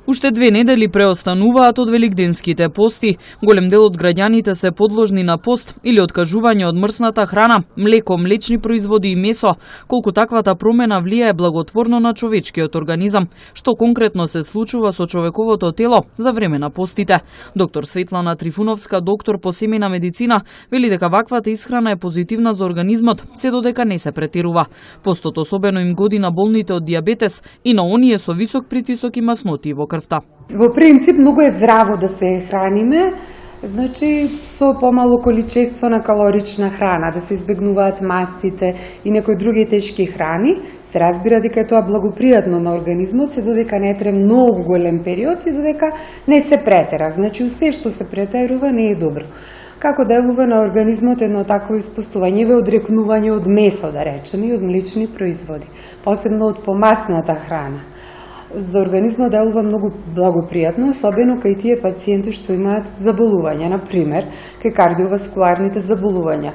Уште 2 недели преостануваат од великденските пости. Голем дел од граѓаните се подложни на пост или откажување од мрсната храна, млеко, млечни производи и месо, колку таквата промена влијае благотворно на човечкиот организам, што конкретно се случува со човековото тело за време на постите. Доктор Светлана Трифуновска, доктор по семејна медицина, вели дека ваквата исхрана е позитивна за организмот, се додека не се претерува. Постот особено им годи на болните од дијабетес и на оние со висок притисок и масноти во крвта. Во принцип, многу е здраво да се храниме, значи со помало количество на калорична храна, да се избегнуваат мастите и некои други тешки храни. Се разбира дека е тоа благопријатно на организмот, се додека не трае многу голем период и додека не се претера. Значи, се што се претерува не е добро. Како делува на организмот едно такво испустување ве одрекнување од месо, да речеме, и од млечни производи, посебно од помасната храна. За организмот делува многу благопријатно, особено кај тие пациенти што имаат заболувања, например, кај кардиоваскуларните заболувања,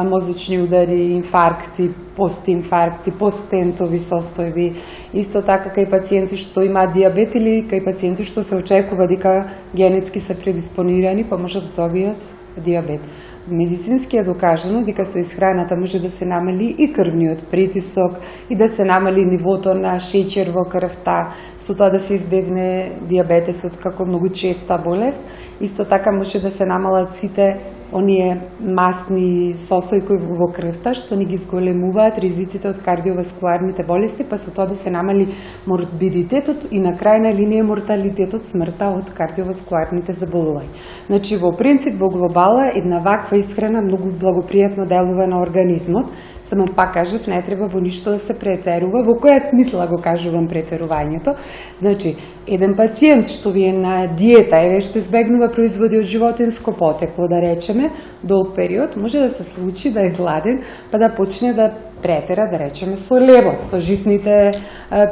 мозочни удари, инфаркти, постинфаркти, постентови состојби, исто така кај пациенти што имаат дијабет или кај пациенти што се очекува дека генетски се предиспонирани, па можат да добијат дијабет. Медицински е докажано дека со исхраната може да се намали и крвниот притисок и да се намали нивото на шеќер во крвта, со тоа да се избегне дијабетесот како многу честа болест. Исто така може да се намалат сите оние масни состојки во крвта што ни ги зголемуваат ризиците од кардиоваскуларните болести, па со тоа да се намали морбидитетот и на крајна линија морталитетот, смртта од кардиоваскуларните заболувања. Значи, во принцип, во глобала, една ваква исхрана многу благопријатно делува на организмот. Само пак кажав, не треба во ништо да се претерува. Во која смисла го кажувам претерувањето? Значи, еден пациент што ви е на диета, што избегнува производи од животинско потекло, да речеме, долг период, може да се случи да е гладен, па да почне да претера, да речеме, со лебот, со житните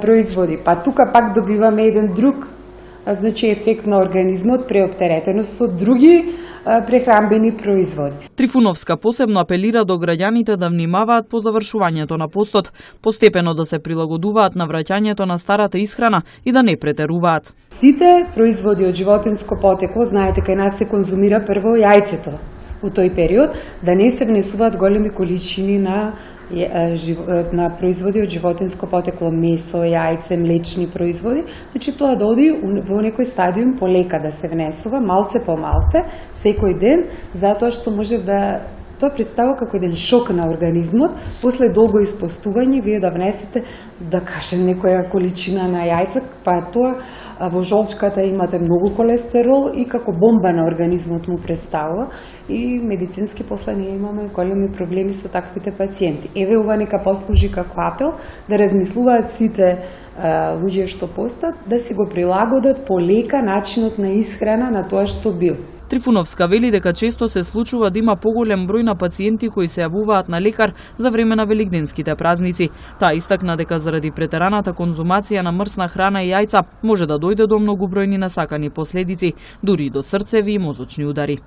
производи. Па тука пак добиваме еден друг ефект на организмот преоптеретеност со други прехранбени производи. Трифуновска посебно апелира до граѓаните да внимаваат по завршувањето на постот, постепено да се прилагодуваат на враќањето на старата исхрана и да не претеруваат. Сите производи од животинско потекло, знаете, кај нас се конзумира прво јајцето во тој период, да не се внесуваат големи количини на производи од животинско потекло, месо, јајце, млечни производи. Значи, тоа да оди во некој стадиум полека да се внесува, малце по малце, секој ден, затоа што може да тоа представува како еден шок на организмот, после долго испостување, вие да внесете, да кажем, некоја количина на јајца, па тоа во жолчката имате многу колестерол и како бомба на организмот му представува и медицински после ние имаме големи проблеми со таквите пациенти. Еве ова нека послужи како апел да размислуваат сите луѓе што постат, да си го прилагодат полека начинот на исхрана на тоа што бил. Трифуновска вели дека често се случува да има поголем број на пациенти кои се јавуваат на лекар за време на великденските празници. Таа истакна дека заради претераната конзумација на мрсна храна и јајца може да дојде до многубројни насакани последици, дури и до срцеви и мозочни удари.